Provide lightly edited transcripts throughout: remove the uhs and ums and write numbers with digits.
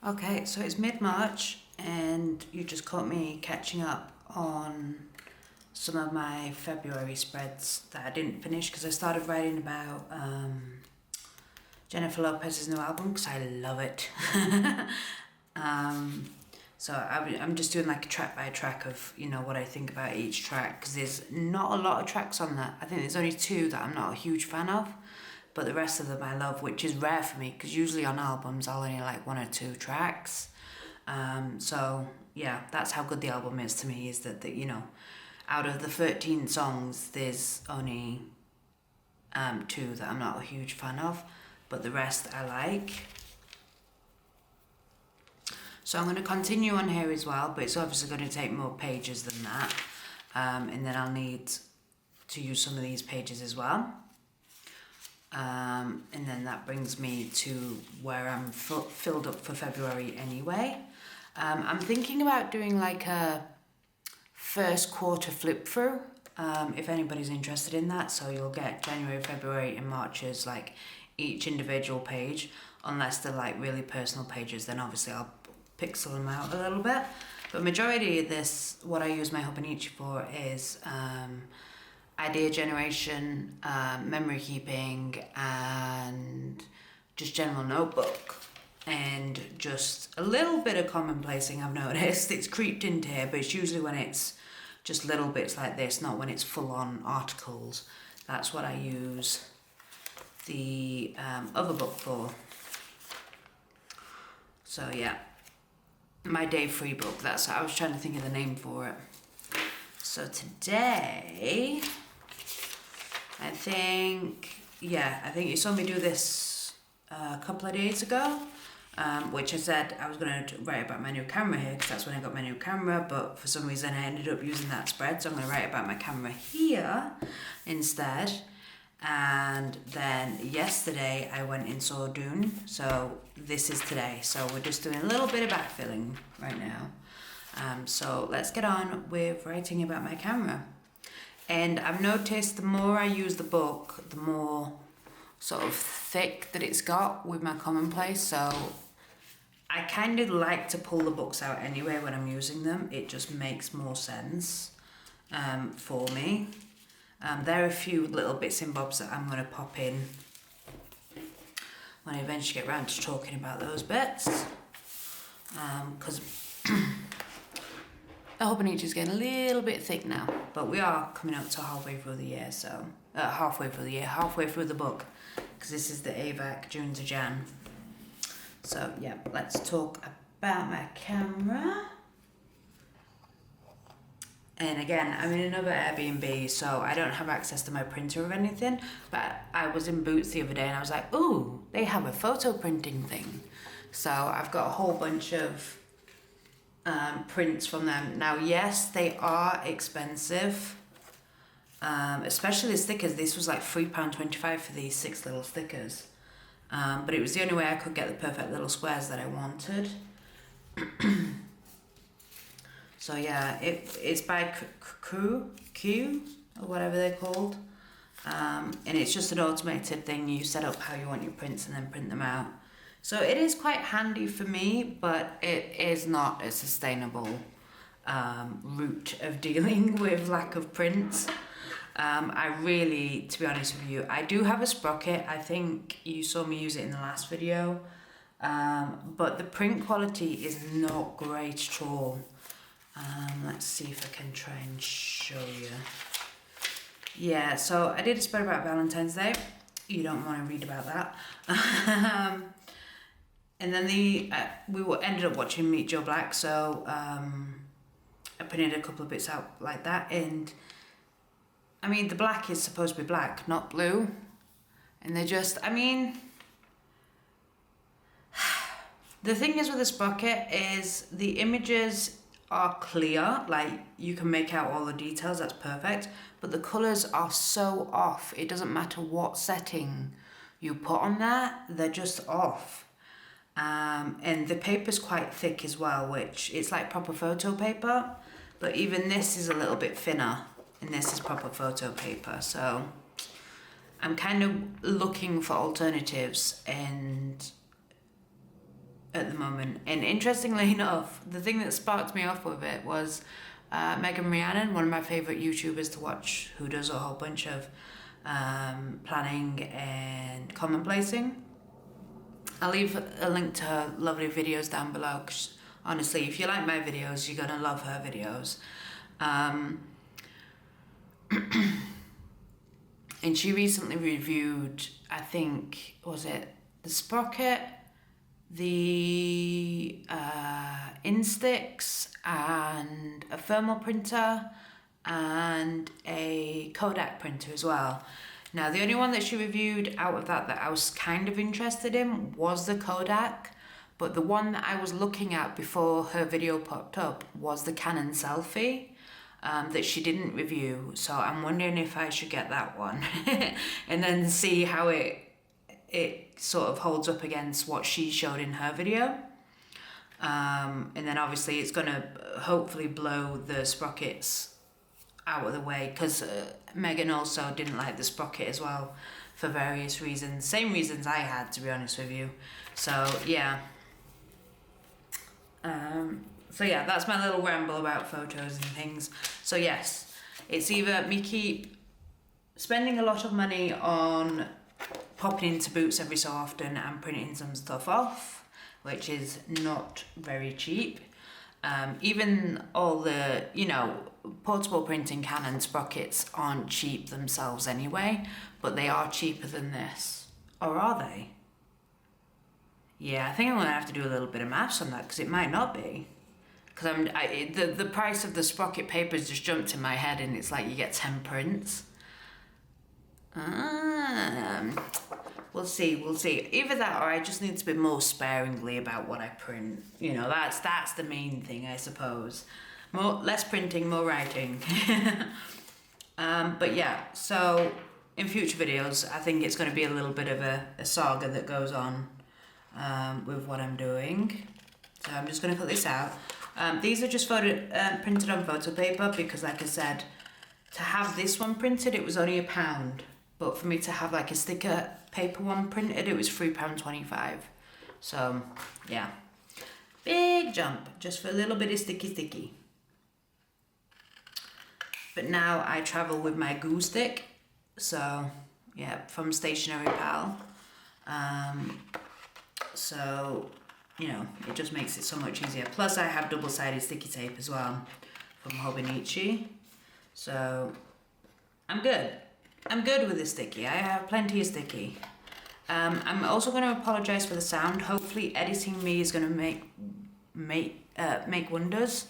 Okay, so it's mid-March and you just caught me catching up on some of my February spreads that I didn't finish because I started writing about Jennifer Lopez's new album because I love it. I'm just doing like a track by track of, what I think about each track because there's not a lot of tracks on that. I think there's only two that I'm not a huge fan of, but the rest of them I love, which is rare for me because usually on albums I'll only like one or two tracks. That's how good the album is to me, is that, out of the 13 songs, there's only two that I'm not a huge fan of, but the rest I like. So I'm going to continue on here as well, but it's obviously going to take more pages than that. And then I'll need to use some of these pages as well. And then that brings me to where I'm filled up for February anyway. I'm thinking about doing like a first quarter flip through, if anybody's interested in that. So you'll get January, February and March's like each individual page, unless they're like really personal pages, then obviously I'll pixel them out a little bit. But majority of this, what I use my Hobonichi for is idea generation, memory keeping, and just general notebook, and just a little bit of commonplacing. I've noticed it's creeped into here, but it's usually when it's just little bits like this, not when it's full-on articles. That's what I use the other book for. So yeah, my day free book, that's, I was trying to think of the name for it. So today, I think you saw me do this a couple of days ago, which I said I was going to write about my new camera here because that's when I got my new camera, but for some reason I ended up using that spread, so I'm going to write about my camera here instead. And then yesterday I went and saw Dune, so this is today. So we're just doing a little bit of backfilling right now. So let's get on with writing about my camera. And I've noticed the more I use the book, the more sort of thick that it's got with my Commonplace. So I kind of like to pull the books out anyway when I'm using them. It just makes more sense for me. There are a few little bits and bobs that I'm going to pop in when I eventually get around to talking about those bits. Because the Hobonichi is getting a little bit thick now, but we are coming up to halfway through the year, so halfway through the book, because this is the AVAC June to Jan. So yeah, let's talk about my camera. And again, I'm in another Airbnb, so I don't have access to my printer or anything, but I was in Boots the other day and I was like, ooh, they have a photo printing thing. So I've got a whole bunch of prints from them. Now, yes, they are expensive, especially the stickers. This was like £3.25 for these 6 little stickers. But it was the only way I could get the perfect little squares that I wanted. So yeah, it's by Q or whatever they're called. And it's just an automated thing. You set up how you want your prints and then print them out. So it is quite handy for me, but it is not a sustainable route of dealing with lack of prints. I really, to be honest with you, I do have a sprocket. I think you saw me use it in the last video. But the print quality is not great at all. Let's see if I can try and show you. Yeah, so I did a spread about Valentine's Day. You don't want to read about that. And then we ended up watching Meet Joe Black, so I printed a couple of bits out like that. And I mean, the black is supposed to be black, not blue. And they're just, I mean, the thing is with the sprocket is the images are clear, like you can make out all the details, that's perfect, but the colours are so off. It doesn't matter what setting you put on there, they're just off. And the paper's quite thick as well, which it's like proper photo paper, but even this is a little bit thinner, and this is proper photo paper. So I'm kind of looking for alternatives, and at the moment. And interestingly enough, the thing that sparked me off with it was Megan Rhiannon, one of my favourite YouTubers to watch, who does a whole bunch of planning and commonplacing. I'll leave a link to her lovely videos down below, 'cause honestly, if you like my videos, you're gonna love her videos. And she recently reviewed, I think, was it the sprocket, the Instax, and a thermal printer, and a Kodak printer as well. Now, the only one that she reviewed out of that I was kind of interested in was the Kodak, but the one that I was looking at before her video popped up was the Canon Selfie. That she didn't review, so I'm wondering if I should get that one and then see how it sort of holds up against what she showed in her video. And then obviously it's gonna hopefully blow the sprockets out of the way, because Megan also didn't like the sprocket as well for various reasons, same reasons I had, to be honest with you. So yeah. So yeah, that's my little ramble about photos and things. So yes, it's either me keep spending a lot of money on popping into Boots every so often and printing some stuff off, which is not very cheap. Even all the, portable printing Canon sprockets aren't cheap themselves anyway, but they are cheaper than this. Or are they? Yeah, I think I'm gonna have to do a little bit of maths on that, because it might not be. Because the price of the sprocket papers just jumped in my head, and it's like you get 10 prints. We'll see. Either that, or I just need to be more sparingly about what I print. That's the main thing, I suppose. Less printing, more writing. But yeah, so in future videos, I think it's going to be a little bit of a saga that goes on with what I'm doing. So I'm just going to put this out. These are just printed on photo paper, because like I said, to have this one printed, it was only £1. But for me to have like a sticker paper one printed, it was £3.25. So yeah, big jump just for a little bit of sticky. But now I travel with my glue stick. So yeah, from Stationery Pal. So it just makes it so much easier. Plus I have double-sided sticky tape as well from Hobonichi. So I'm good with the sticky. I have plenty of sticky. I'm also going to apologise for the sound. Hopefully editing me is going to make wonders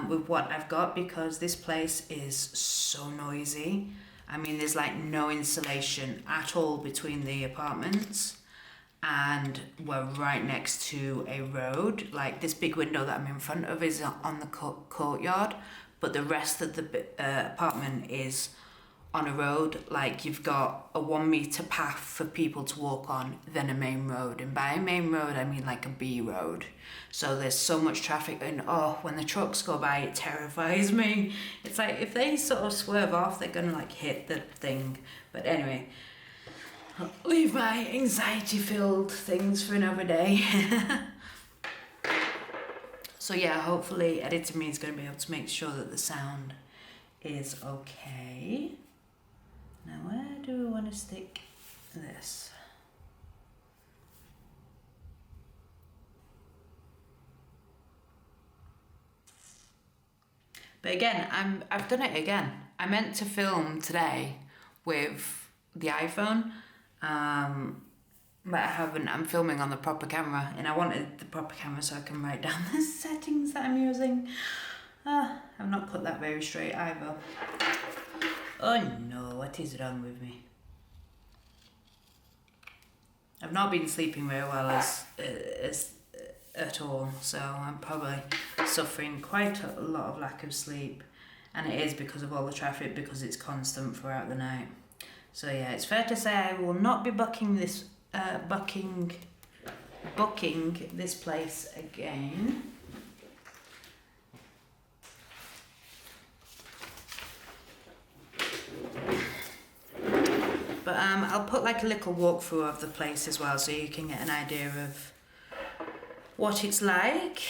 with what I've got, because this place is so noisy. I mean, there's like no insulation at all between the apartments, and we're right next to a road. Like, this big window that I'm in front of is on the courtyard, but the rest of the apartment is on a road. Like, you've got a 1 meter path for people to walk on, then a main road, and by a main road I mean like a B road. So there's so much traffic, and when the trucks go by, it terrifies me. It's like, if they sort of swerve off, they're gonna like hit the thing. But anyway, I'll leave my anxiety-filled things for another day. So yeah, hopefully editing me is going to be able to make sure that the sound is okay. Now, where do I want to stick this? But again, I've done it again. I meant to film today with the iPhone, but I haven't. I'm filming on the proper camera, and I wanted the proper camera so I can write down the settings that I'm using. I've not put that very straight either. Oh no, what is wrong with me? I've not been sleeping very well as at all, so I'm probably suffering quite a lot of lack of sleep, and it is because of all the traffic, because it's constant throughout the night. So yeah, it's fair to say I will not be booking this place again. But I'll put like a little walkthrough of the place as well, so you can get an idea of what it's like,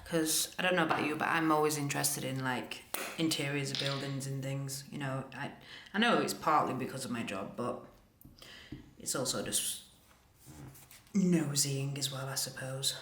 because I don't know about you, but I'm always interested in like interiors of buildings and things, you know. I know it's partly because of my job, but it's also just nosying as well, I suppose.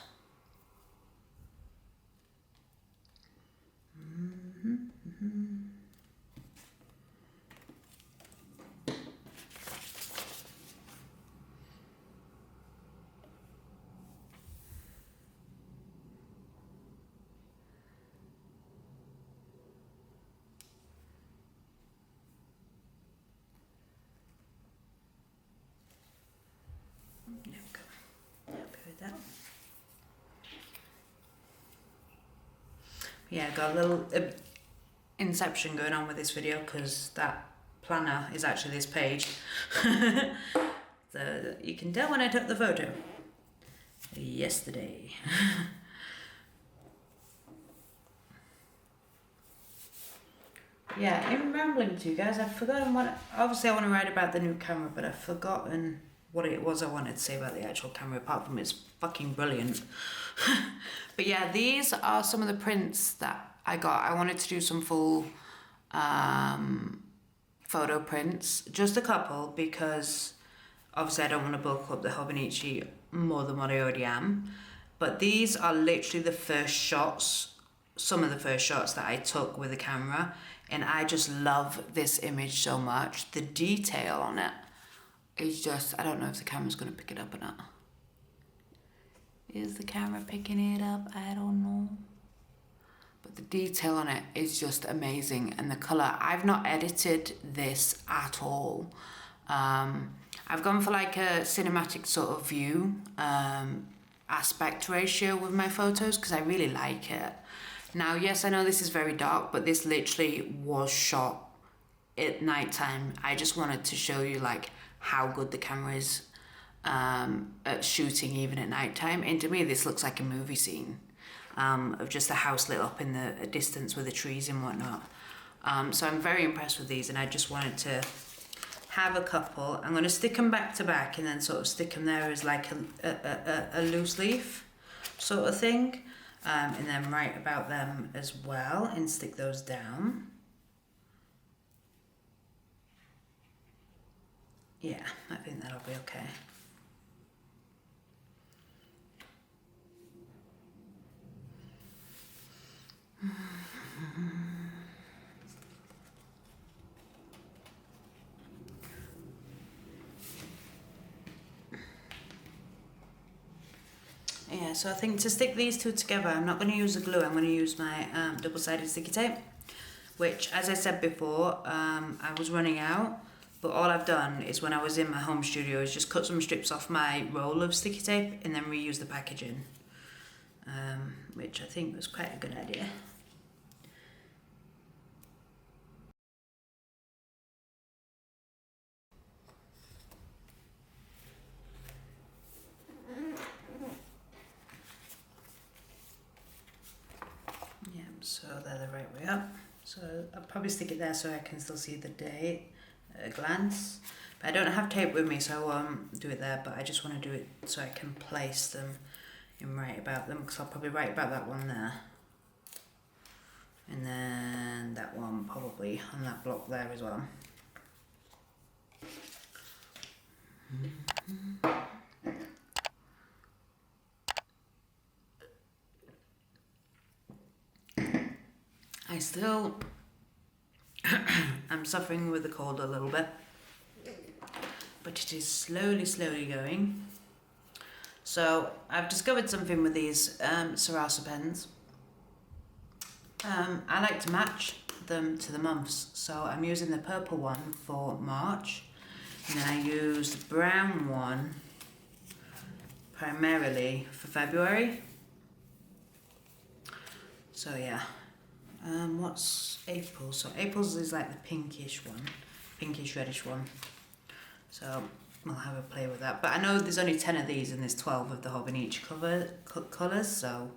Yeah, got a little inception going on with this video because that planner is actually this page. So you can tell when I took the photo. Yesterday. Yeah, in rambling to you guys, I've forgotten what... Obviously I want to write about the new camera, but I've forgotten what it was I wanted to say about the actual camera, apart from it's fucking brilliant. But yeah, these are some of the prints that I got. I wanted to do some full photo prints, just a couple, because obviously I don't want to bulk up the Hobonichi more than what I already am. But these are literally the first shots, some of the first shots that I took with the camera, and I just love this image so much. The detail on it is just, I don't know if the camera's going to pick it up or not. Is the camera picking it up? I don't know. But the detail on it is just amazing. And the colour, I've not edited this at all. I've gone for like a cinematic sort of view aspect ratio with my photos because I really like it. Now, yes, I know this is very dark, but this literally was shot at nighttime. I just wanted to show you like how good the camera is at shooting even at nighttime. And to me, this looks like a movie scene of just the house lit up in the distance with the trees and whatnot. So I'm very impressed with these, and I just wanted to have a couple. I'm going to stick them back to back and then sort of stick them there as like a loose leaf sort of thing. And then write about them as well and stick those down. Yeah, I think that'll be okay. Yeah, so I think to stick these two together, I'm not going to use the glue, I'm going to use my double-sided sticky tape, which, as I said before, I was running out, but all I've done is when I was in my home studio is just cut some strips off my roll of sticky tape and then reuse the packaging, which I think was quite a good idea. So they're the right way up. So I'll probably stick it there so I can still see the date at a glance. But I don't have tape with me, so I won't do it there, but I just want to do it so I can place them and write about them, because I'll probably write about that one there. And then that one probably on that block there as well. I still, I'm suffering with the cold a little bit, but it is slowly going. So I've discovered something with these Sarasa pens. I like to match them to the months, so I'm using the purple one for March, and then I use the brown one primarily for February. So yeah. What's April? So April's is like the pinkish reddish one. So we'll have a play with that. But I know there's only 10 of these and there's 12 of the Hobonichi colours, so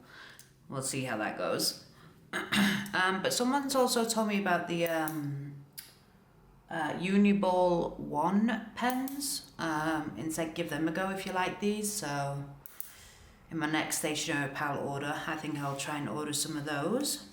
we'll see how that goes. But someone's also told me about the Uniball 1 pens and said give them a go if you like these. So in my next stationery palette order. I think I'll try and order some of those.